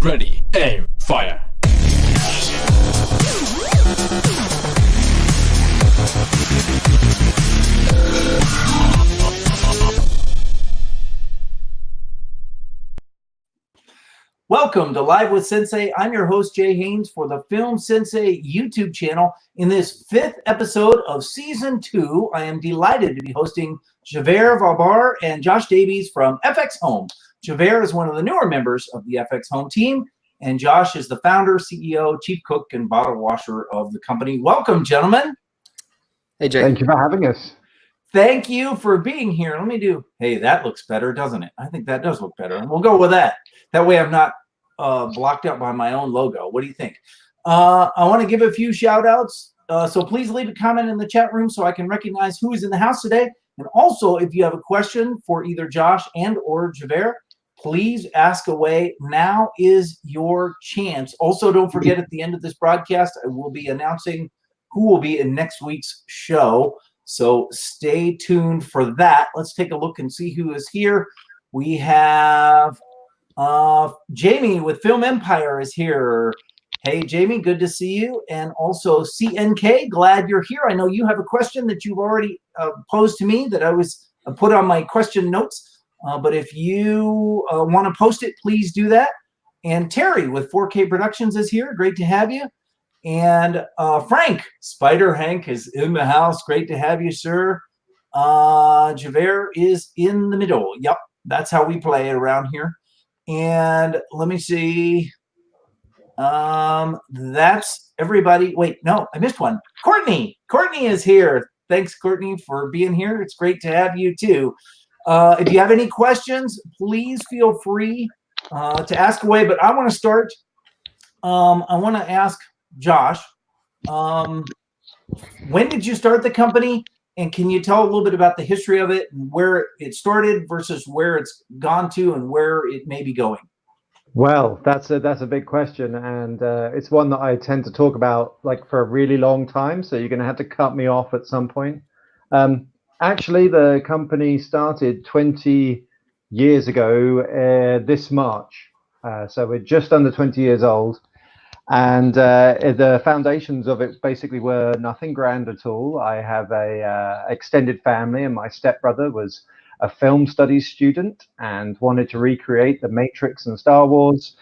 Ready, aim, fire. Welcome to Live with Sensei. I'm your host, Jay Haynes, for the Film Sensei YouTube channel. In this 5th episode of Season 2, I am delighted to be hosting Javert, Valbarr, and Josh Davies from FXhome. Javert is one of the newer members of the FXhome team, and Josh is the founder, CEO, chief cook, and bottle washer of the company. Welcome, gentlemen. Hey, Jay. Thank you for having us. Thank you for being here. Let me do, hey, that looks better, doesn't it? I think that does look better. We'll go with that. That way I'm not blocked out by my own logo. What do you think? I want to give a few shout outs. So please leave a comment in the chat room so I can recognize who is in the house today. And also, if you have a question for either Josh and or Javert, please ask away. Now is your chance. Also, don't forget at the end of this broadcast, I will be announcing who will be in next week's show. So stay tuned for that. Let's take a look and see who is here. We have Jamie with Film Empire is here. Hey, Jamie, good to see you. And also CNK, glad you're here. I know you have a question that you've already posed to me that I was put on my question notes. But if you want to post it, please do that. And Terry with 4K Productions is here. Great to have you. And Frank, Spider Hank is in the house. Great to have you, sir. Javert is in the middle. Yep, that's how we play around here. And let me see. That's everybody. Wait, no, I missed one. Courtney. Courtney is here. Thanks, Courtney, for being here. It's great to have you, too. If you have any questions, please feel free to ask away. But I want to start. I want to ask Josh, when did you start the company? And can you tell a little bit about the history of it and where it started versus where it's gone to and where it may be going? Well, that's a big question, and it's one that I tend to talk about like for a really long time. So you're going to have to cut me off at some point. Actually, the company started 20 years ago this March. So we're just under 20 years old. And the foundations of it basically were nothing grand at all. I have a extended family, and my stepbrother was a film studies student and wanted to recreate The Matrix and Star Wars.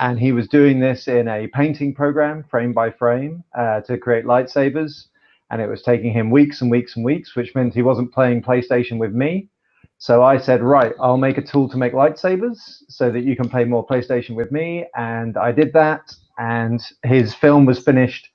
And he was doing this in a painting program, frame by frame, to create lightsabers. And it was taking him weeks and weeks and weeks, which meant he wasn't playing PlayStation with me. So I said, right, I'll make a tool to make lightsabers so that you can play more PlayStation with me. And I did that. And his film was finished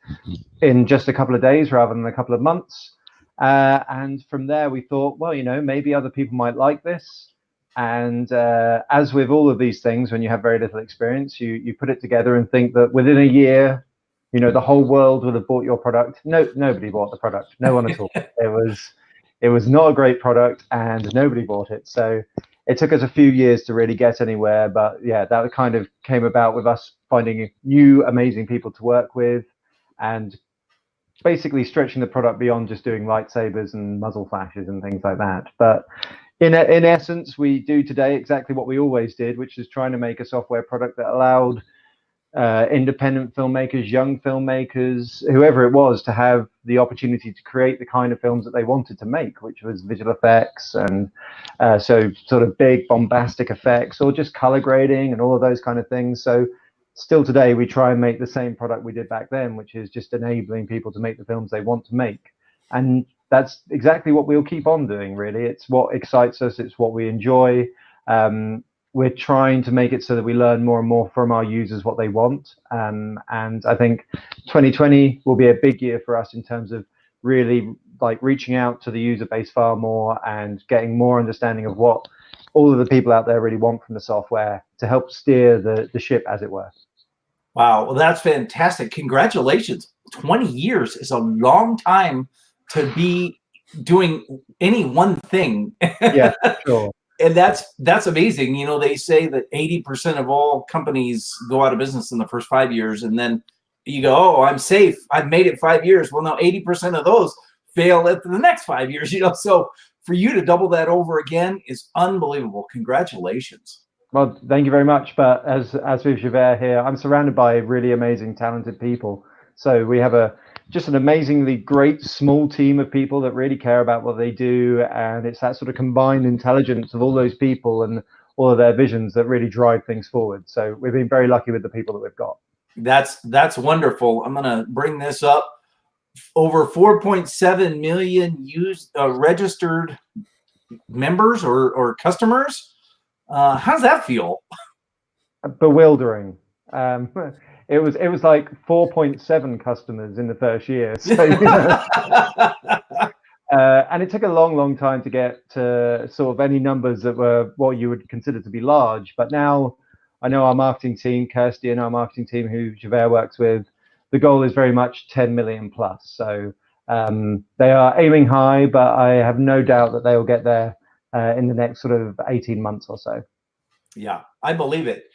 in just a couple of days rather than a couple of months. And from there, we thought, well, you know, maybe other people might like this. And as with all of these things, when you have very little experience, you put it together and think that within a year, you know, the whole world would have bought your product. No, nobody bought the product. No one at all. It was not a great product, and nobody bought it. So it took us a few years to really get anywhere. But yeah, that kind of came about with us finding new, amazing people to work with, and basically stretching the product beyond just doing lightsabers and muzzle flashes and things like that. But in essence, we do today exactly what we always did, which is trying to make a software product that allowed independent filmmakers, young filmmakers, whoever it was, to have the opportunity to create the kind of films that they wanted to make, which was visual effects and so sort of big bombastic effects, or just color grading and all of those kind of things. So still today, we try and make the same product we did back then, which is just enabling people to make the films they want to make. And that's exactly what we'll keep on doing, really. It's what excites us. It's what we enjoy. We're trying to make it so that we learn more and more from our users what they want. And I think 2020 will be a big year for us in terms of really like reaching out to the user base far more and getting more understanding of what all of the people out there really want from the software to help steer the ship, as it were. Wow, well, that's fantastic. Congratulations. 20 years is a long time to be doing any one thing. Yeah, sure. And that's amazing. You know, they say that 80% of all companies go out of business in the first 5 years, and then you go, oh, I'm safe. I've made it 5 years. Well, now 80% of those fail at the next 5 years, you know. So for you to double that over again is unbelievable. Congratulations. Well, thank you very much. But as with Javert here, I'm surrounded by really amazing, talented people. So we have just an amazingly great small team of people that really care about what they do, and it's that sort of combined intelligence of all those people and all of their visions that really drive things forward. So we've been very lucky with the people that we've got. That's wonderful. I'm gonna bring this up. Over 4.7 million registered members or customers. How's that feel? Bewildering. It was like 4.7 customers in the first year. So, and it took a long time to get to sort of any numbers that were what you would consider to be large. But now I know our marketing team, Kirsty, and our marketing team who Javert works with, the goal is very much 10 million plus. So they are aiming high, but I have no doubt that they will get there in the next sort of 18 months or so. Yeah, I believe it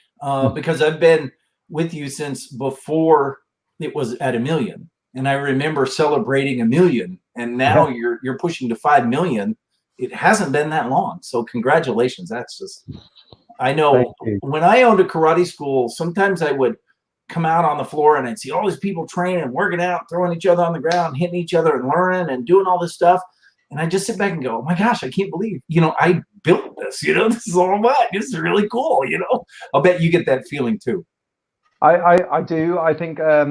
because I've been with you since before it was at 1 million, and I remember celebrating 1 million, and now you're pushing to 5 million. It hasn't been that long, so congratulations. That's just, I know when I owned a karate school, sometimes I would come out on the floor and I'd see all these people training and working out, throwing each other on the ground, hitting each other and learning and doing all this stuff. And I just sit back and go, oh my gosh, I can't believe, I built this, this is all mine. This is really cool, I'll bet you get that feeling too. I do. I think I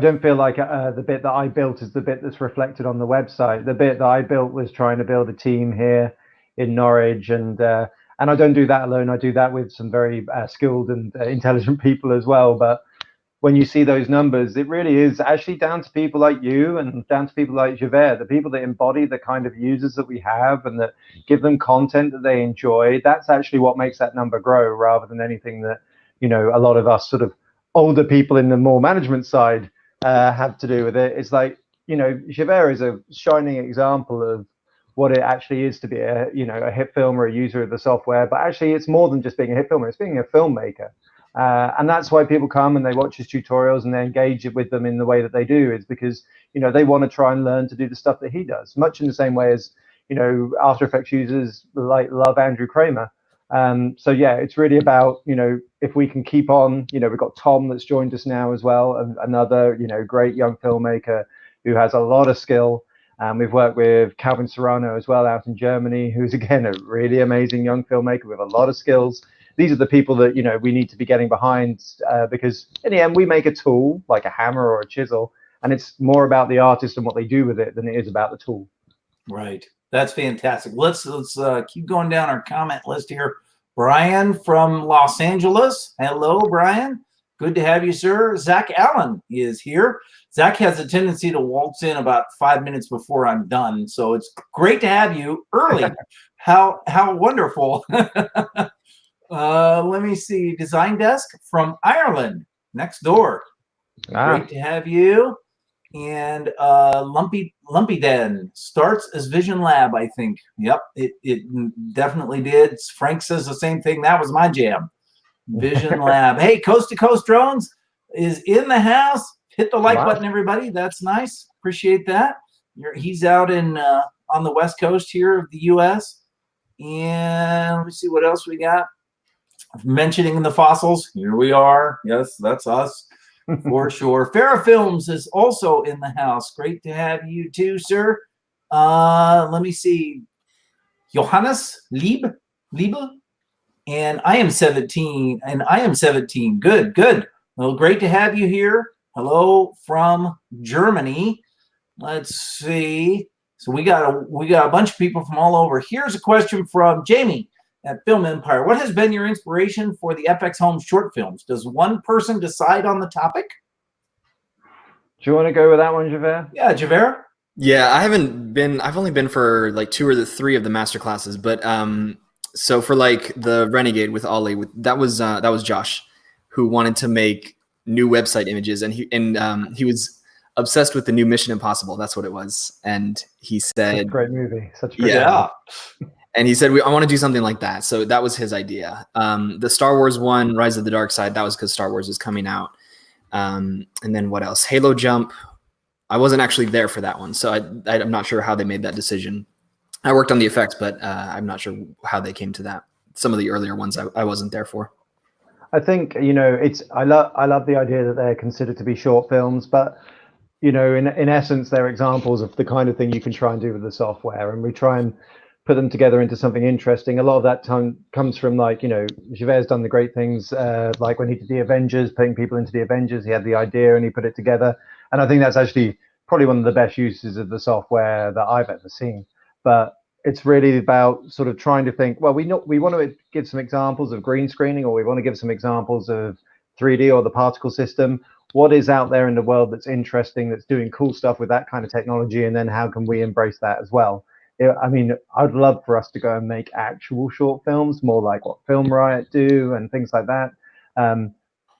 don't feel like the bit that I built is the bit that's reflected on the website. The bit that I built was trying to build a team here in Norwich, and I don't do that alone. I do that with some very skilled and intelligent people as well. But when you see those numbers, it really is actually down to people like you and down to people like Javert, the people that embody the kind of users that we have and that give them content that they enjoy. That's actually what makes that number grow, rather than anything that, a lot of us sort of older people in the more management side have to do with it. It's like, Javert is a shining example of what it actually is to be a HitFilm or a user of the software. But actually, it's more than just being a HitFilmer. It's being a filmmaker. And that's why people come and they watch his tutorials and they engage with them in the way that they do, is because, they want to try and learn to do the stuff that he does, much in the same way as, After Effects users love Andrew Kramer. So yeah, it's really about, if we can keep on, we've got Tom that's joined us now as well, and another, great young filmmaker who has a lot of skill. We've worked with Calvin Serrano as well out in Germany, who's again a really amazing young filmmaker with a lot of skills. These are the people that we need to be getting behind, because in the end we make a tool like a hammer or a chisel, and it's more about the artist and what they do with it than it is about the tool. Right. That's fantastic. Let's keep going down our comment list here. Brian from Los Angeles. Hello, Brian. Good to have you, sir. Zach Allen is here. Zach has a tendency to waltz in about 5 minutes before I'm done, so it's great to have you early. How wonderful. Let me see. Design Desk from Ireland, next door. Great to have you. And Lumpy Den starts as Vision Lab, I think. Yep, it definitely did. Frank says the same thing. That was my jam. Vision Lab. Hey, Coast to Coast Drones is in the house. Hit the like button, everybody. That's nice. Appreciate that. He's out in on the West Coast here of the U.S. And let me see what else we got. Mentioning the fossils. Here we are. Yes, that's us. For sure. Farrah Films is also in the house. Great to have you too, sir. Let me see. Johannes Liebe. And I am 17. Good. Well, great to have you here. Hello from Germany. Let's see. So we got a bunch of people from all over. Here's a question from Jamie at Film Empire. What has been your inspiration for the FXhome short films? Does one person decide on the topic? Do you want to go with that one, Javert? Yeah, Javert. Yeah, I've only been for like 2 or 3 of the master classes, but so for like the Renegade with Ollie, that was Josh, who wanted to make new website images, and he was obsessed with the new Mission Impossible. That's what it was, and he said, "Such a great movie, such a great movie." And he said, I want to do something like that. So that was his idea. The Star Wars one, Rise of the Dark Side, that was because Star Wars is coming out. And then what else? Halo Jump. I wasn't actually there for that one, so I'm not sure how they made that decision. I worked on the effects, but I'm not sure how they came to that. Some of the earlier ones I wasn't there for. I think, I love the idea that they're considered to be short films, but in essence, they're examples of the kind of thing you can try and do with the software, and we try and put them together into something interesting. A lot of that time comes from Javert's done the great things, like when he did the Avengers, putting people into the Avengers. He had the idea and he put it together, and I think that's actually probably one of the best uses of the software that I've ever seen. But it's really about sort of trying to think, well, we want to give some examples of green screening, or we want to give some examples of 3D or the particle system. What is out there in the world that's interesting, that's doing cool stuff with that kind of technology, and then how can we embrace that as well? I mean, I'd love for us to go and make actual short films, more like what Film Riot do and things like that.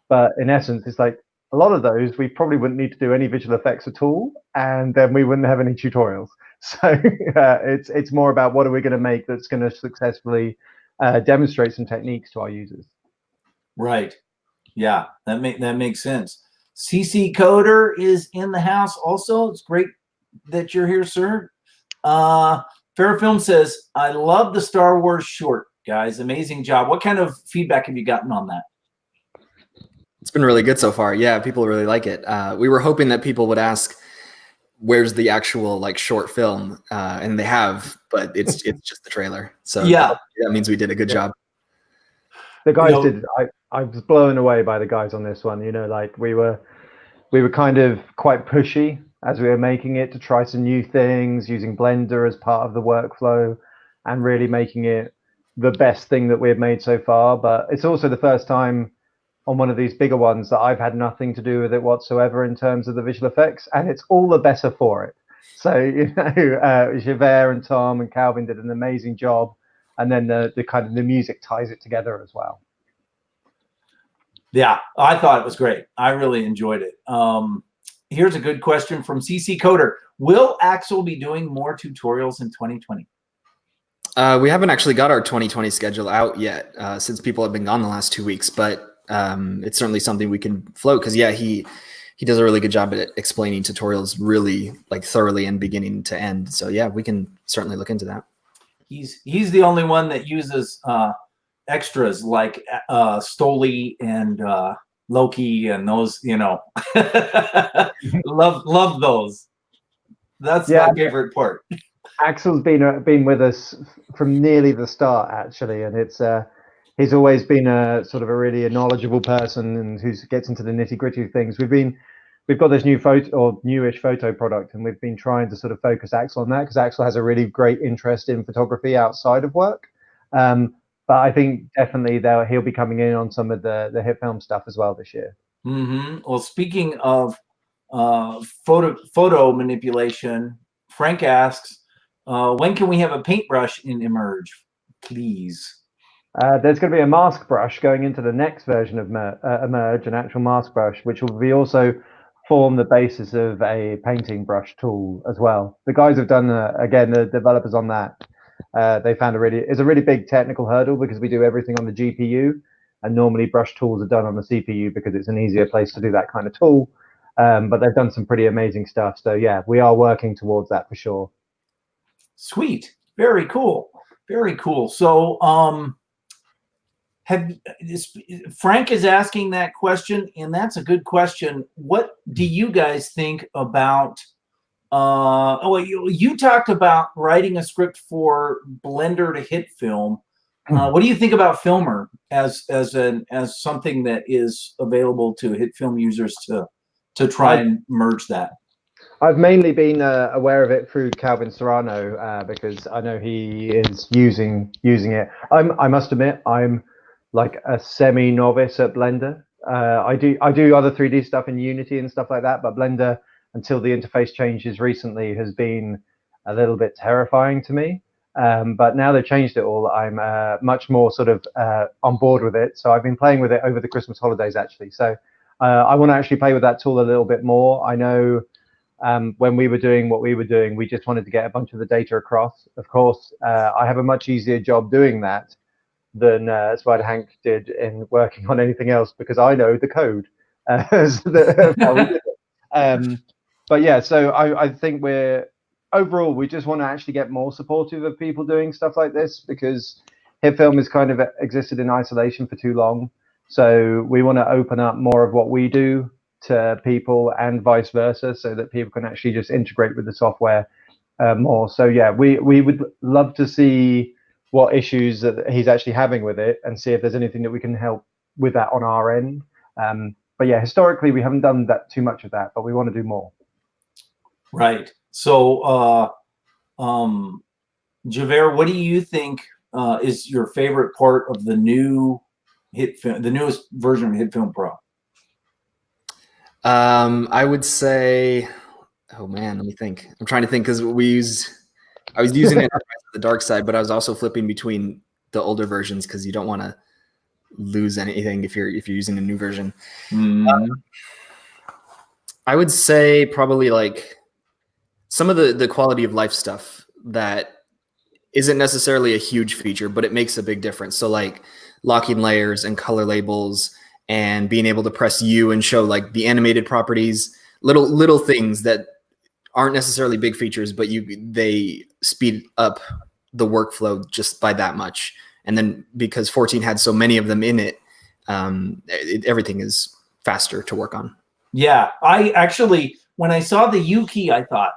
But in essence, it's like a lot of those, we probably wouldn't need to do any visual effects at all, and then we wouldn't have any tutorials. So it's more about what are we going to make that's going to successfully demonstrate some techniques to our users. Right. Yeah, that makes sense. CC Coder is in the house also. It's great that you're here, sir. Fair Film says, I love the Star Wars short, guys. Amazing job. What kind of feedback have you gotten on that? It's been really good so far. Yeah, people really like it. We were hoping that people would ask, where's the actual like short film? And they have, but it's just the trailer. So yeah, that means we did a good job. The guys did. I was blown away by the guys on this one. Like we were kind of quite pushy as we were making it to try some new things, using Blender as part of the workflow, and really making it the best thing that we've made so far. But it's also the first time on one of these bigger ones that I've had nothing to do with it whatsoever in terms of the visual effects, and it's all the better for it. So Javert and Tom and Calvin did an amazing job, and then the kind of the music ties it together as well. Yeah, I thought it was great. I really enjoyed it. Here's a good question from CC Coder. Will Axel be doing more tutorials in 2020? We haven't actually got our 2020 schedule out yet, since people have been gone the last 2 weeks, but it's certainly something we can float, because he does a really good job at explaining tutorials really like thoroughly and beginning to end. So yeah, we can certainly look into that. He's the only one that uses extras like Stoli and Loki and those, love those. That's my favorite part. Axel's been with us from nearly the start, actually, and it's he's always been a sort of a really knowledgeable person and who gets into the nitty gritty of things. We've got this new newish photo product, and we've been trying to sort of focus Axel on that, because Axel has a really great interest in photography outside of work. But I think definitely he'll be coming in on some of the HitFilm stuff as well this year. Mm-hmm. Well, speaking of photo manipulation, Frank asks, when can we have a paintbrush in Imerge, please? There's going to be a mask brush going into the next version of Imerge, an actual mask brush, which will be also form the basis of a painting brush tool as well. The guys have done, again, the developers on that. They found it's a really big technical hurdle, because we do everything on the GPU, and normally brush tools are done on the CPU because it's an easier place to do that kind of tool. But they've done some pretty amazing stuff. So yeah, we are working towards that for sure. Sweet. Very cool. Very cool. So Frank is asking that question, and that's a good question. What do you guys think about you talked about writing a script for Blender to HitFilm. What do you think about Filmer as something that is available to HitFilm users to try and merge that? I've mainly been aware of it through Calvin Serrano, because I know he is using it. I must admit, I'm like a semi-novice at Blender. I do other 3D stuff in Unity and stuff like that, but Blender, until the interface changes recently, has been a little bit terrifying to me. But now they've changed it all, I'm much more sort of on board with it. So I've been playing with it over the Christmas holidays, actually. So I want to actually play with that tool a little bit more. I know when we were doing what we were doing, we just wanted to get a bunch of the data across. Of course, I have a much easier job doing that than Spider Hank did in working on anything else, because I know the code. But yeah, so I think we're overall, we just want to actually get more supportive of people doing stuff like this, because HitFilm has kind of existed in isolation for too long. So we want to open up more of what we do to people and vice versa, so that people can actually just integrate with the software more. So yeah, we would love to see what issues that he's actually having with it, and see if there's anything that we can help with that on our end. But yeah, historically we haven't done that too much of that, but we want to do more. Right. So, Javert, what do you think is your favorite part of the new HitFilm, the newest version of HitFilm Pro? I would say, oh man, let me think. I'm trying to think, because I was using it on the dark side, but I was also flipping between the older versions, because you don't want to lose anything if you're using a new version. I would say probably like some of the quality of life stuff that isn't necessarily a huge feature, but it makes a big difference. So like locking layers and color labels, and being able to press U and show like the animated properties, little things that aren't necessarily big features, but they speed up the workflow just by that much. And then because 14 had so many of them in it, everything is faster to work on. Yeah, I actually, when I saw the U key, I thought,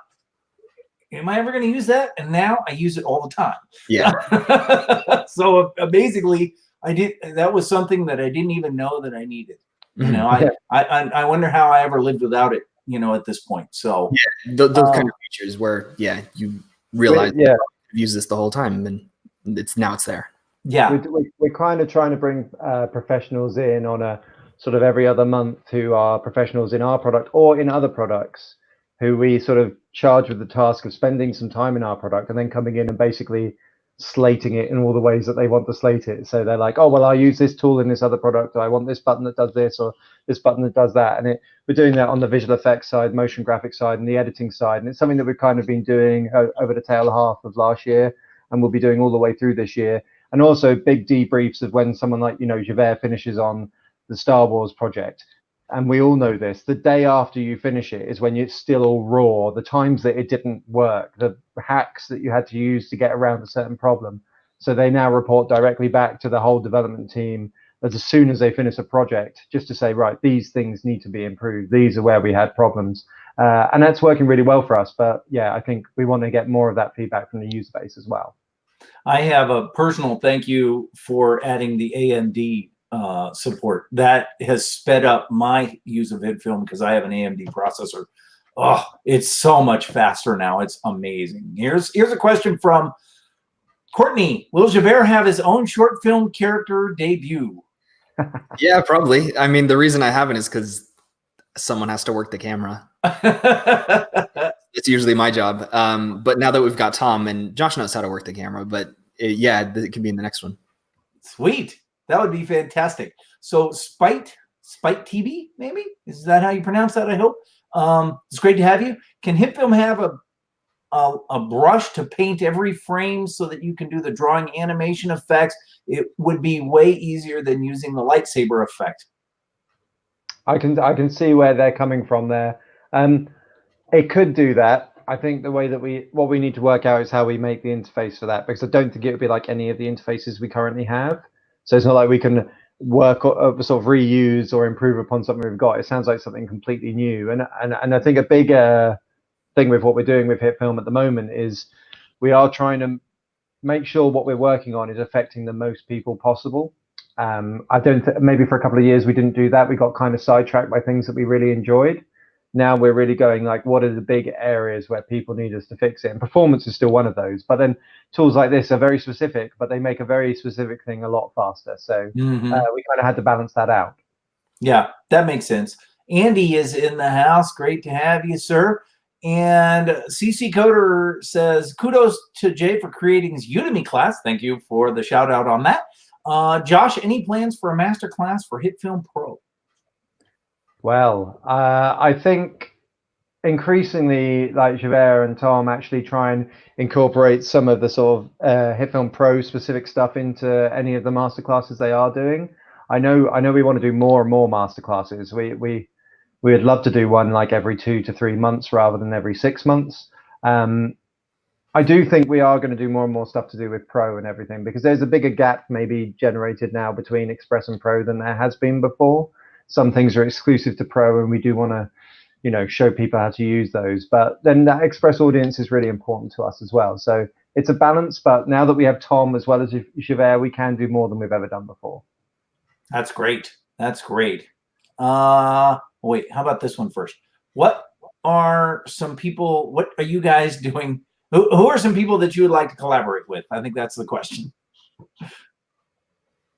am I ever going to use that? And now I use it all the time. Yeah. So basically, that was something that I didn't even know that I needed. You know, I wonder how I ever lived without it, you know, at this point. So yeah, those kind of features where, yeah, you realize you've used this the whole time, and now it's there. Yeah. We're kind of trying to bring professionals in on a sort of every other month, who are professionals in our product or in other products, who we sort of charge with the task of spending some time in our product and then coming in and basically slating it in all the ways that they want to slate it. So they're like, oh, well, I'll use this tool in this other product, or I want this button that does this, or this button that does that. And we're doing that on the visual effects side, motion graphics side, and the editing side. And it's something that we've kind of been doing over the tail half of last year, and we'll be doing all the way through this year. And also big debriefs of when someone like, you know, Javert finishes on the Star Wars project. And we all know this, the day after you finish it is when it's still all raw, the times that it didn't work, the hacks that you had to use to get around a certain problem. So they now report directly back to the whole development team as soon as they finish a project, just to say, right, these things need to be improved. These are where we had problems. And that's working really well for us. But yeah, I think we want to get more of that feedback from the user base as well. I have a personal thank you for adding the AMD support. That has sped up my use of HitFilm, because I have an AMD processor. Oh, it's so much faster now. It's amazing. Here's a question from Courtney. Will Javert have his own short film character debut? Yeah, probably. I mean, the reason I haven't is because someone has to work the camera. It's usually my job. But now that we've got Tom, and Josh knows how to work the camera, but it can be in the next one. Sweet. That would be fantastic. So Spite TV, maybe? Is that how you pronounce that, I hope? It's great to have you. Can HitFilm have a brush to paint every frame so that you can do the drawing animation effects? It would be way easier than using the lightsaber effect. I can see where they're coming from there. It could do that. I think the way that what we need to work out is how we make the interface for that, because I don't think it would be like any of the interfaces we currently have. So it's not like we can work or sort of reuse or improve upon something we've got. It sounds like something completely new. And I think a big thing with what we're doing with HitFilm at the moment is we are trying to make sure what we're working on is affecting the most people possible. Maybe for a couple of years we didn't do that. We got kind of sidetracked by things that we really enjoyed. Now we're really going like, what are the big areas where people need us to fix it? And performance is still one of those. But then tools like this are very specific, but they make a very specific thing a lot faster. So we kind of had to balance that out. Yeah, that makes sense. Andy is in the house. Great to have you, sir. And CC Coder says, kudos to Jay for creating his Udemy class. Thank you for the shout out on that. Josh, any plans for a master class for HitFilm Pro? Well, I think increasingly, like Javert and Tom actually try and incorporate some of the sort of HitFilm Pro specific stuff into any of the masterclasses they are doing. I know we want to do more and more masterclasses. We would love to do one like every 2 to 3 months rather than every 6 months. I do think we are going to do more and more stuff to do with Pro and everything, because there's a bigger gap maybe generated now between Express and Pro than there has been before. Some things are exclusive to Pro, and we do want to, you know, show people how to use those. But then that Express audience is really important to us as well. So it's a balance. But now that we have Tom as well as Javert, we can do more than we've ever done before. That's great. That's great. Wait, how about this one first? What are some people? What are you guys doing? Who are some people that you would like to collaborate with? I think that's the question.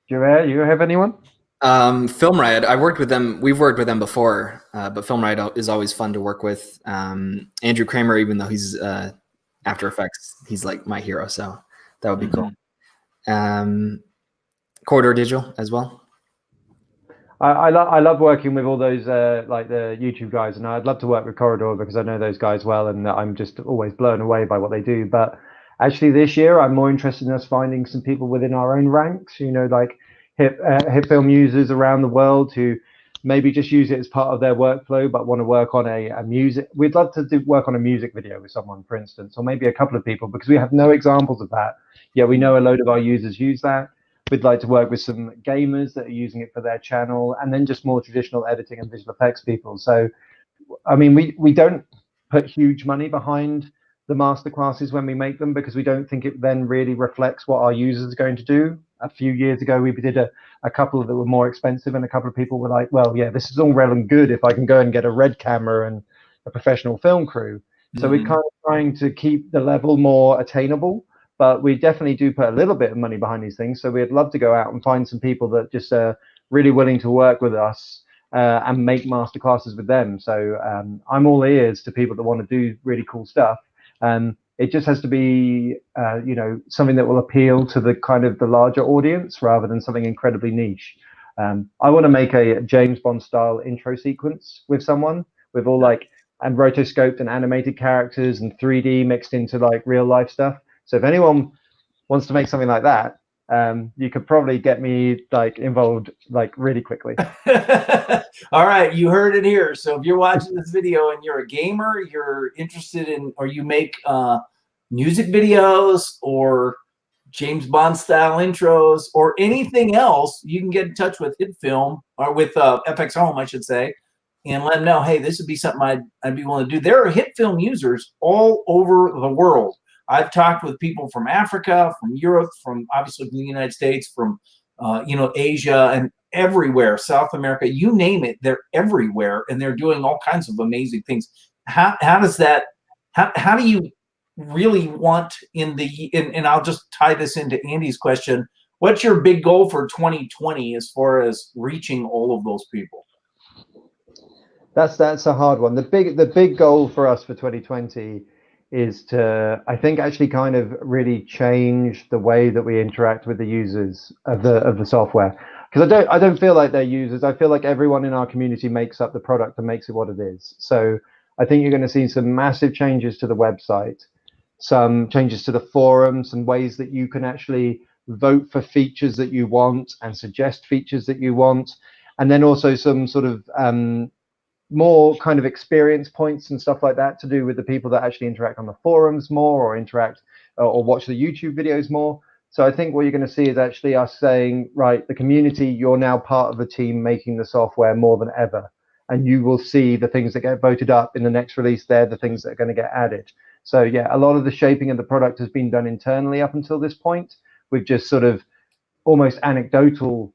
Javert, you have anyone? Film Riot. I worked with them. We've worked with them before, but Film Riot is always fun to work with. Andrew Kramer, even though he's After Effects, he's like my hero, so that would be cool. Corridor Digital as well. I love working with all those like the YouTube guys, and I'd love to work with Corridor because I know those guys well, and I'm just always blown away by what they do. But actually, this year I'm more interested in us finding some people within our own ranks, you know, like HitFilm users around the world who maybe just use it as part of their workflow, but want to work on a music. We'd love to work on a music video with someone, for instance, or maybe a couple of people, because we have no examples of that. Yeah, we know a load of our users use that. We'd like to work with some gamers that are using it for their channel, and then just more traditional editing and visual effects people. So, I mean, we don't put huge money behind the masterclasses when we make them, because we don't think it then really reflects what our users are going to do. A few years ago, we did a couple that were more expensive, and a couple of people were like, well, yeah, this is all well and good if I can go and get a red camera and a professional film crew. So we're kind of trying to keep the level more attainable. But we definitely do put a little bit of money behind these things. So we'd love to go out and find some people that just are really willing to work with us and make masterclasses with them. So I'm all ears to people that want to do really cool stuff. It just has to be, you know, something that will appeal to the kind of the larger audience rather than something incredibly niche. I want to make a James Bond style intro sequence with someone with all like and rotoscoped and animated characters and 3D mixed into like real life stuff. So if anyone wants to make something like that, you could probably get me like involved like really quickly. All right, you heard it here. So if you're watching this video and you're a gamer, you're interested in, or you make music videos or James Bond style intros or anything else, you can get in touch with HitFilm or with FXhome, I should say, and let them know, hey, this would be something I'd be willing to do. There are HitFilm users all over the world. I've talked with people from Africa, from Europe, from obviously from the United States, from you know, Asia and everywhere, South America, you name it, they're everywhere, and they're doing all kinds of amazing things. How does that? How do you really want and I'll just tie this into Andy's question. What's your big goal for 2020 as far as reaching all of those people? That's a hard one. The big goal for us for 2020 is to, I think, actually kind of really change the way that we interact with the users of the software. Because I don't feel like they're users. I feel like everyone in our community makes up the product and makes it what it is. So I think you're going to see some massive changes to the website, some changes to the forum, some ways that you can actually vote for features that you want and suggest features that you want, and then also some sort of more kind of experience points and stuff like that to do with the people that actually interact on the forums more or interact or watch the YouTube videos more. So I think what you're going to see is actually us saying, right, the community, you're now part of the team making the software more than ever. And you will see the things that get voted up in the next release. They're the things that are going to get added. So yeah, a lot of the shaping of the product has been done internally up until this point. We've just sort of almost anecdotal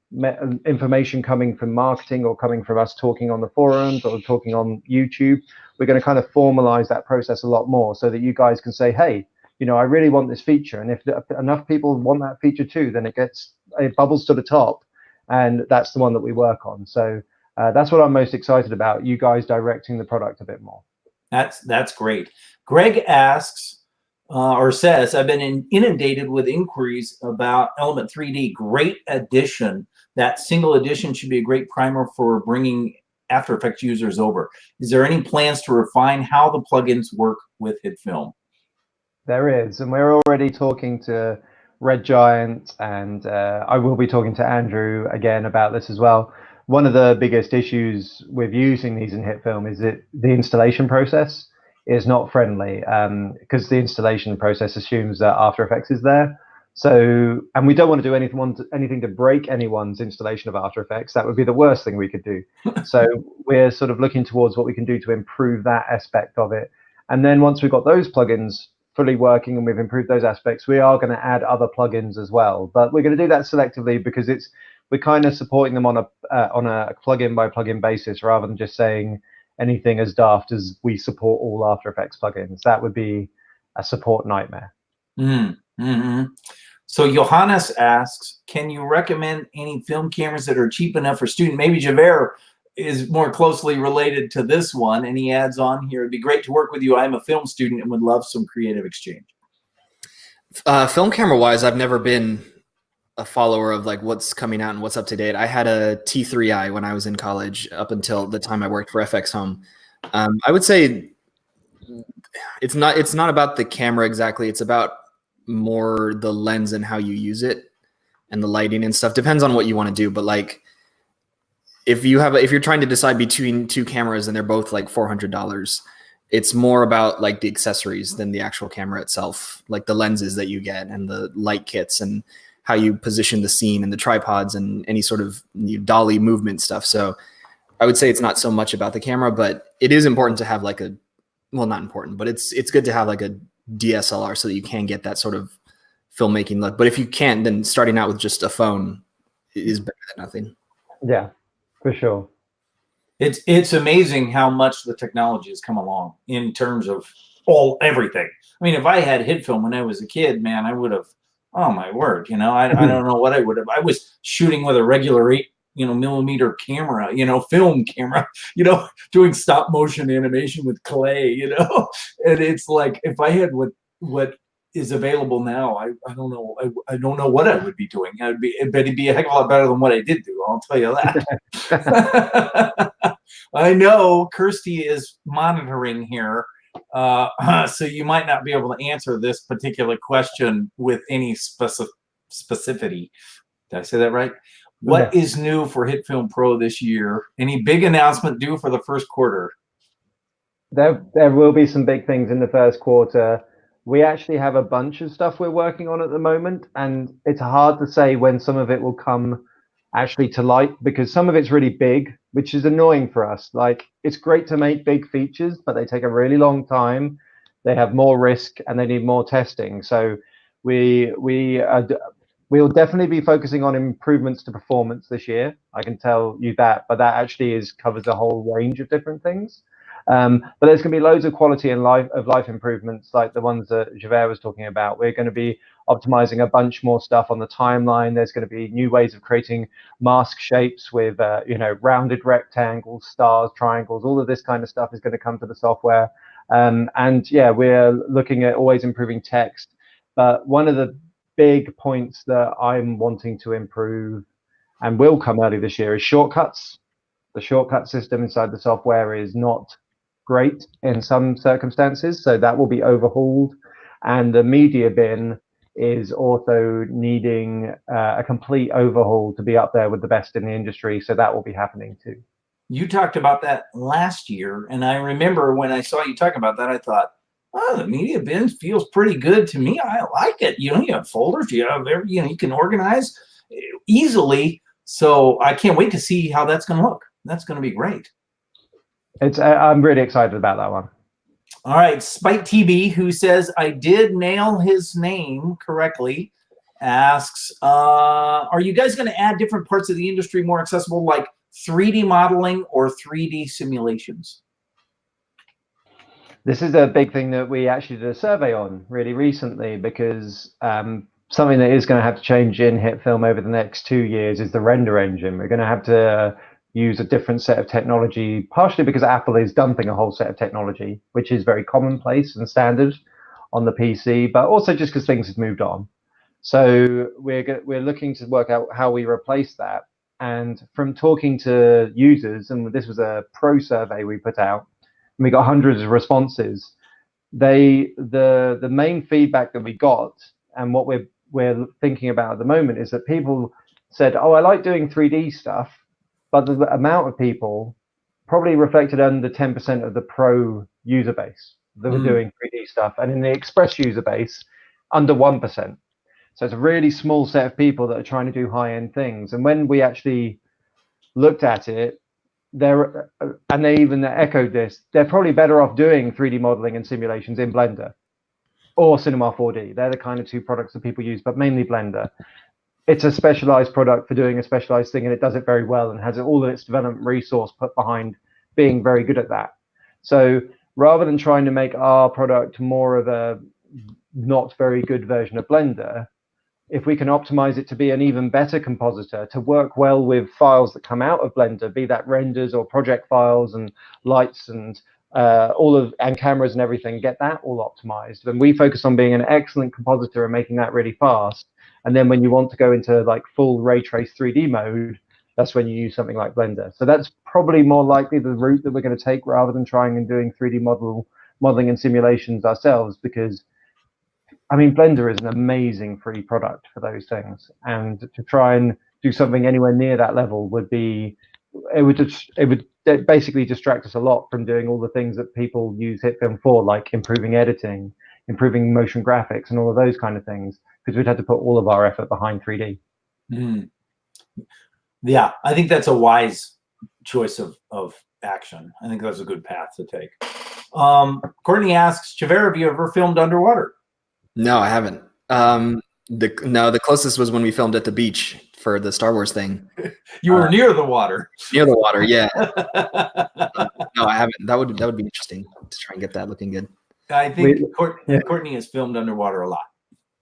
information coming from marketing or coming from us talking on the forums or talking on YouTube. We're going to kind of formalize that process a lot more so that you guys can say, hey, you know, I really want this feature. And if enough people want that feature too, then it bubbles to the top. And that's the one that we work on. So that's what I'm most excited about, you guys directing the product a bit more. That's great. Greg asks, or says, I've been inundated with inquiries about Element 3D. Great addition. That single edition should be a great primer for bringing After Effects users over. Is there any plans to refine how the plugins work with HitFilm? There is, and we're already talking to Red Giant, and I will be talking to Andrew again about this as well. One of the biggest issues with using these in HitFilm is the installation process. is not friendly because the installation process assumes that After Effects is there. So, and we don't want to do anything to break anyone's installation of After Effects. That would be the worst thing we could do. So we're sort of looking towards what we can do to improve that aspect of it. And then once we've got those plugins fully working and we've improved those aspects, we are going to add other plugins as well. But we're going to do that selectively because we're kind of supporting them on a plugin by plugin basis rather than just saying anything as daft as we support all After Effects plugins. That would be a support nightmare. Mm-hmm. So Johannes asks, can you recommend any film cameras that are cheap enough for student? Maybe Javert is more closely related to this one, and he adds on here, it'd be great to work with you. I'm a film student and would love some creative exchange. Film camera wise, I've never been a follower of like what's coming out and what's up to date. I had a T3i when I was in college up until the time I worked for FXhome. I would say it's not about the camera exactly. It's about more the lens and how you use it and the lighting and stuff. Depends on what you want to do, but like if you're trying to decide between two cameras and they're both like $400, it's more about like the accessories than the actual camera itself, like the lenses that you get and the light kits and how you position the scene and the tripods and any sort of dolly movement stuff. So I would say it's not so much about the camera, but it is important to have like not important, but it's good to have like a DSLR so that you can get that sort of filmmaking look. But if you can't, then starting out with just a phone is better than nothing. Yeah, for sure. It's amazing how much the technology has come along in terms of everything. I mean, if I had HitFilm when I was a kid, man, I would have, oh my word, I don't know what I would have. I was shooting with a regular 8mm camera, film camera, doing stop motion animation with clay, and it's like if I had what is available now, I don't know, I don't know what I would be doing. It'd be a heck of a lot better than what I did do. I'll tell you that. I know Kirsty is monitoring here. So you might not be able to answer this particular question with any specificity. Did I say that right? What is new for HitFilm Pro this year? Any big announcement due for the first quarter? There will be some big things in the first quarter. We actually have a bunch of stuff we're working on at the moment, and it's hard to say when some of it will come actually to light because some of it's really big, which is annoying for us. Like, it's great to make big features, but they take a really long time. They have more risk and they need more testing. So we'll definitely be focusing on improvements to performance this year. I can tell you that, but that actually covers a whole range of different things. But there's going to be loads of quality and life improvements like the ones that Javert was talking about. We're going to be optimizing a bunch more stuff on the timeline. There's going to be new ways of creating mask shapes with rounded rectangles, stars, triangles. All of this kind of stuff is going to come to the software. And yeah, we're looking at always improving text. But one of the big points that I'm wanting to improve and will come early this year is shortcuts. The shortcut system inside the software is not great in some circumstances, so that will be overhauled. And the media bin is also needing a complete overhaul to be up there with the best in the industry, so that will be happening too. You talked about that last year, and I remember when I saw you talk about that, I thought, oh, the media bin feels pretty good to me. I like it. You have folders, you have you can organize easily. So I can't wait to see how that's going to look. That's going to be great. I'm really excited about that one. All right, Spike TB, who says I did nail his name correctly, asks, are you guys going to add different parts of the industry more accessible, like 3D modeling or 3D simulations? This is a big thing that we actually did a survey on really recently because something that is going to have to change in HitFilm over the next 2 years is the render engine. We're going to have to use a different set of technology, partially because Apple is dumping a whole set of technology, which is very commonplace and standard on the PC, but also just because things have moved on. So we're looking to work out how we replace that. And from talking to users, and this was a pro survey we put out, and we got hundreds of responses. The main feedback that we got, and what we're thinking about at the moment, is that people said, "Oh, I like doing 3D stuff," but the amount of people probably reflected under 10% of the pro user base. that were doing 3D stuff, and in the Express user base, under 1%. So it's a really small set of people that are trying to do high-end things. And when we actually looked at it, and they even echoed this, they're probably better off doing 3D modeling and simulations in Blender or Cinema 4D. They're the kind of two products that people use, but mainly Blender. It's a specialized product for doing a specialized thing, and it does it very well and has all of its development resource put behind being very good at that. So rather than trying to make our product more of a not very good version of Blender, if we can optimize it to be an even better compositor, to work well with files that come out of Blender, be that renders or project files and lights and and cameras and everything, get that all optimized. And we focus on being an excellent compositor and making that really fast. And then when you want to go into like full ray trace 3D mode, that's when you use something like Blender. So that's probably more likely the route that we're going to take, rather than trying and doing 3D modeling and simulations ourselves, because I mean, Blender is an amazing free product for those things, and to try and do something anywhere near that level would basically distract us a lot from doing all the things that people use HitFilm for, like improving editing, improving motion graphics, and all of those kind of things, because we'd have to put all of our effort behind 3D. Yeah, I think that's a wise choice of action. I think that's a good path to take. Courtney asks, Javert, have you ever filmed underwater? No, I haven't. The closest was when we filmed at the beach for the Star Wars thing. You were near the water. Near the water, yeah. No, I haven't. That would be interesting to try and get that looking good. I think Courtney has filmed underwater a lot.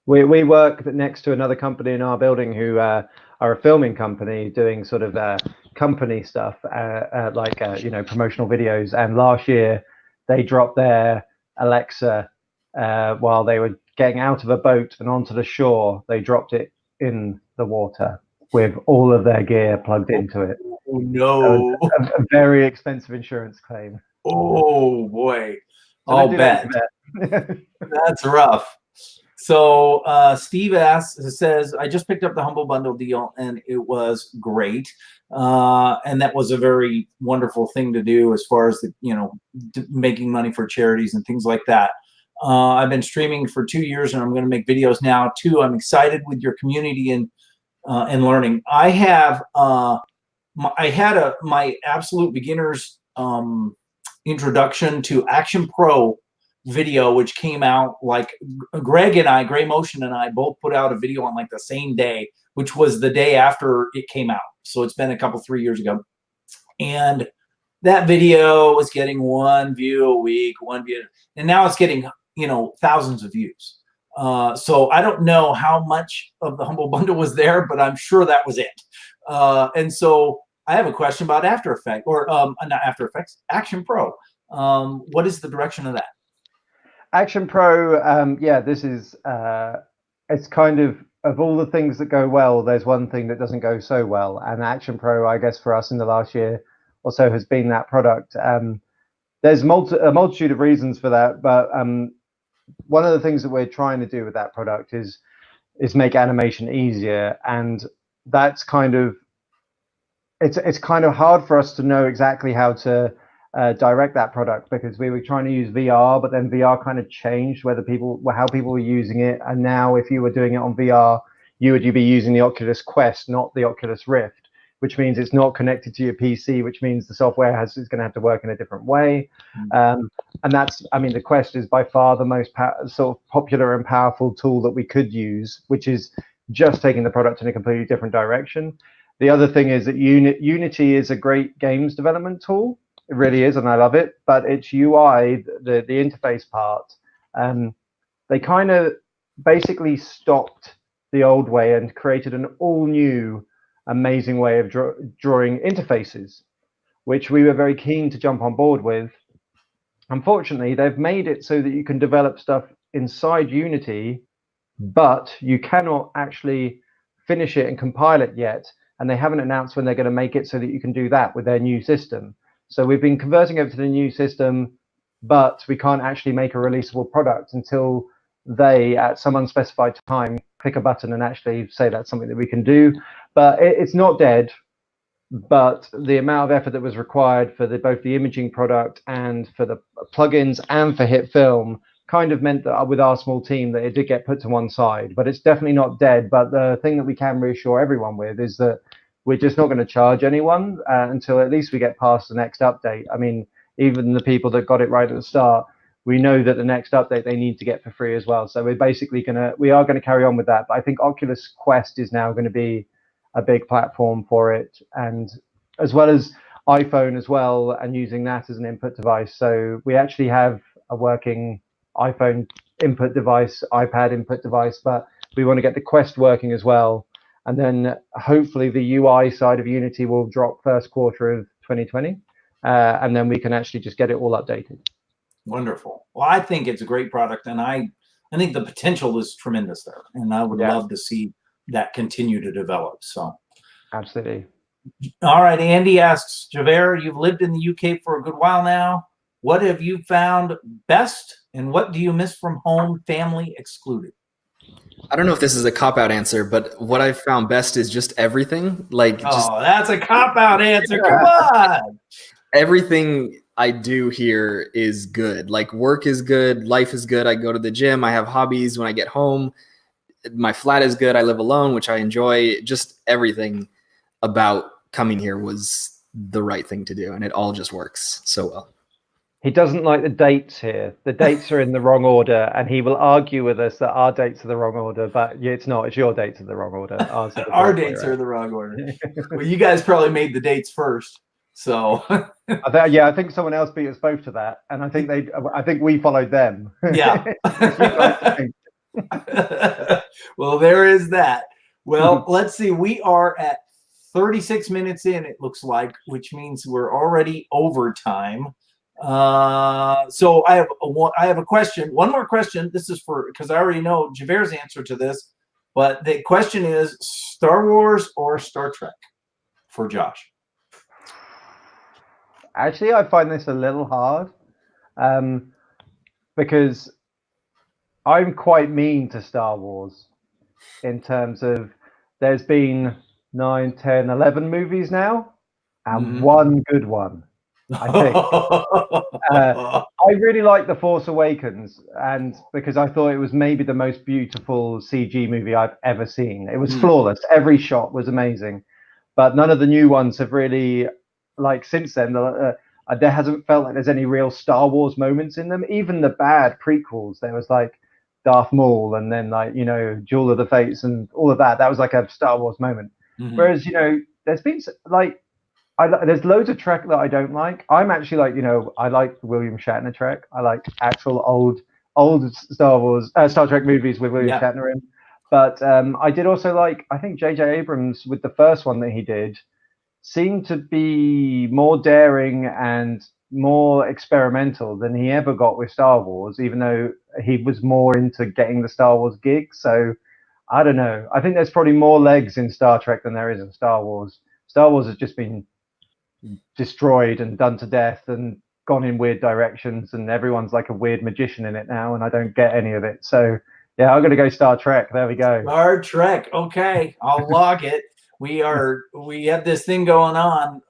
We work next to another company in our building who are a filming company doing sort of company stuff, promotional videos. And last year they dropped their Alexa while they were getting out of a boat and onto the shore. They dropped it in the water with all of their gear plugged into it. Oh no! A very expensive insurance claim. Oh boy! I'll bet. That's rough. So Steve says, I just picked up the Humble Bundle deal and it was great. And that was a very wonderful thing to do as far as the, making money for charities and things like that. I've been streaming for 2 years and I'm going to make videos now too. I'm excited with your community and learning. I have my absolute beginner's introduction to Action Pro video, which came out like Gray Motion and I both put out a video on like the same day, which was the day after it came out. So it's been 3 years ago. And that video was getting 1 view a week, and now it's getting, thousands of views. So I don't know how much of the Humble Bundle was there, but I'm sure that was it. And so I have a question about After Effects, or not After Effects, Action Pro. What is the direction of that? Action Pro, this is, it's kind of all the things that go well, there's one thing that doesn't go so well. And Action Pro, I guess, for us in the last year or so has been that product. There's a multitude of reasons for that, but one of the things that we're trying to do with that product is make animation easier. And that's kind of, it's kind of hard for us to know exactly how to direct that product, because we were trying to use VR, but then VR kind of changed how people were using it. And now if you were doing it on VR, you'd be using the Oculus Quest, not the Oculus Rift, which means it's not connected to your PC, which means the software is going to have to work in a different way. And that's, the Quest is by far the most sort of popular and powerful tool that we could use, which is just taking the product in a completely different direction. The other thing is that Unity is a great games development tool. It really is, and I love it. But its UI, the interface part, they kind of basically stopped the old way and created an all new, amazing way of drawing interfaces, which we were very keen to jump on board with. Unfortunately, they've made it so that you can develop stuff inside Unity, but you cannot actually finish it and compile it yet. And they haven't announced when they're going to make it so that you can do that with their new system. So we've been converting over to the new system, but we can't actually make a releasable product until they, at some unspecified time, click a button and actually say that's something that we can do. But it's not dead. but the amount of effort that was required for both the imaging product and for the plugins and for HitFilm kind of meant that with our small team that it did get put to one side. But it's definitely not dead. But the thing that we can reassure everyone with is that we're just not going to charge anyone until at least we get past the next update. I mean, even the people that got it right at the start, we know that the next update they need to get for free as well. So we're basically we are going to carry on with that. But I think Oculus Quest is now going to be a big platform for it, and as well as iPhone as well, and using that as an input device. So we actually have a working iPhone input device, iPad input device, but we want to get the Quest working as well. And then hopefully the UI side of Unity will drop first quarter of 2020. And then we can actually just get it all updated. Wonderful. Well, I think it's a great product, and I think the potential is tremendous there, and I would love to see that continue to develop. So absolutely. All right, Andy asks, Javert, you've lived in the UK for a good while now. What have you found best, and what do you miss from home, family excluded? I don't know if this is a cop-out answer, but what I've found best is just everything. That's a cop-out answer. Come on. Everything I do here is good. Like, work is good, life is good. I go to the gym, I have hobbies when I get home. My flat is good. I live alone, which I enjoy. Just everything about coming here was the right thing to do, and it all just works so well. He doesn't like the dates here. The dates are in the wrong order, and he will argue with us that our dates are the wrong order, but it's not. It's your dates are the wrong order. Our dates are the wrong order. Well, you guys probably made the dates first, so. I think someone else beat us both to that, and I think we followed them. Yeah. Well, there is that. Well, let's see. We are at 36 minutes in, it looks like, which means we're already over time. So I have a question. One more question. This is because I already know Javert's answer to this, but the question is Star Wars or Star Trek for Josh? Actually, I find this a little hard because I'm quite mean to Star Wars in terms of there's been 9, 10, 11 movies now, and one good one, I think. I really like The Force Awakens, and because I thought it was maybe the most beautiful CG movie I've ever seen. It was flawless. Every shot was amazing. But none of the new ones have really, since then, there hasn't felt like there's any real Star Wars moments in them. Even the bad prequels, there was Darth Maul, and then Duel of the Fates and all of that. That was like a Star Wars moment. Whereas there's been there's loads of Trek that I don't like. I'm actually I like the William Shatner Trek. I like actual old Star Trek movies with William Shatner in. But I did also I think J.J. Abrams with the first one that he did seemed to be more daring and more experimental than he ever got with Star Wars, even though he was more into getting the Star Wars gig. So I don't know. I think there's probably more legs in Star Trek than there is in Star Wars. Star Wars has just been destroyed and done to death and gone in weird directions, and everyone's like a weird magician in it now, and I don't get any of it. So yeah, I'm gonna go Star Trek. There we go. Star Trek. Okay, I'll log it. We have this thing going on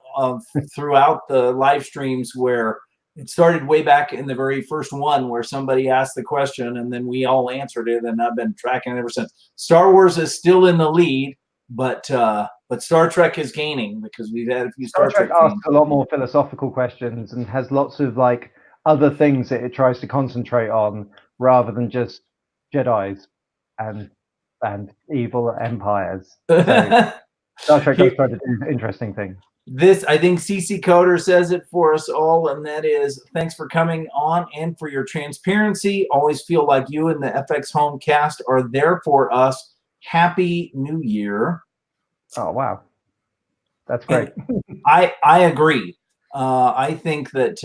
throughout the live streams where it started way back in the very first one where somebody asked the question and then we all answered it, and I've been tracking it ever since. Star Wars is still in the lead, but Star Trek is gaining because we've had a few Star Trek asks a lot more philosophical questions and has lots of other things that it tries to concentrate on rather than just Jedis and evil empires. So Star Trek does try to do interesting things. This, I think CC Coder says it for us all, and that is, thanks for coming on and for your transparency. Always feel like you and the FXhome cast are there for us. Happy New Year. Oh, wow. That's great. I agree. I think that,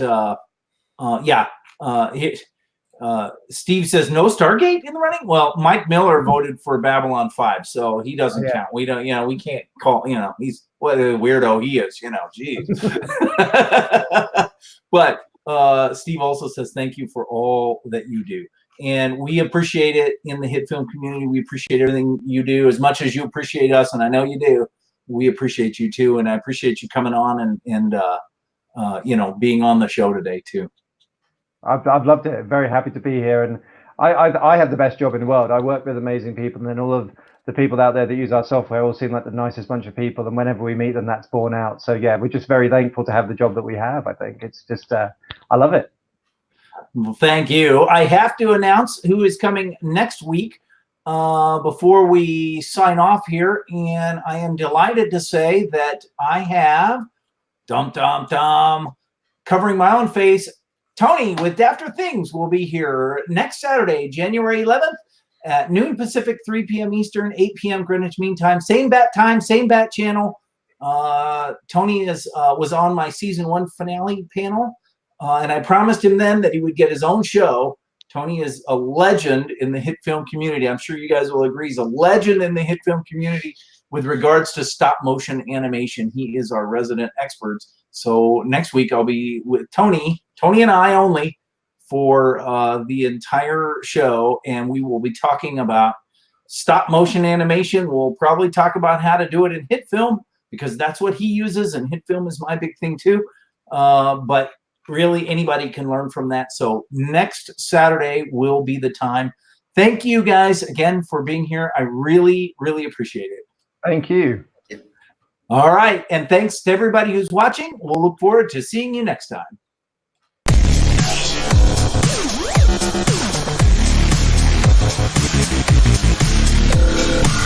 Steve says no Stargate in the running. Well, Mike Miller voted for Babylon 5, so he doesn't count. We don't, we can't call, he's what a weirdo he is, geez. But Steve also says thank you for all that you do. And we appreciate it in the HitFilm community. We appreciate everything you do as much as you appreciate us, and I know you do. we appreciate you too, and I appreciate you coming on and being on the show today too. I've loved it. Very happy to be here, and I have the best job in the world. I work with amazing people, and then all of the people out there that use our software all seem like the nicest bunch of people. And whenever we meet them, that's borne out. So yeah, we're just very thankful to have the job that we have. I think it's just I love it. Well, thank you. I have to announce who is coming next week before we sign off here, and I am delighted to say that I have covering my own face. Tony with Dafter Things will be here next Saturday, January 11th at noon Pacific, 3 p.m. Eastern, 8 p.m. Greenwich Mean Time. Same bat time, same bat channel. Tony was on my season 1 finale panel, and I promised him then that he would get his own show. Tony is a legend in the HitFilm community. I'm sure you guys will agree. He's a legend in the HitFilm community with regards to stop motion animation. He is our resident expert. So next week I'll be with Tony and I only for the entire show, and we will be talking about stop motion animation. We'll probably talk about how to do it in HitFilm because that's what he uses, and HitFilm is my big thing too. But really anybody can learn from that. So next Saturday will be the time. Thank you guys again for being here. I really, really appreciate it. Thank you. All right. And thanks to everybody who's watching. We'll look forward to seeing you next time.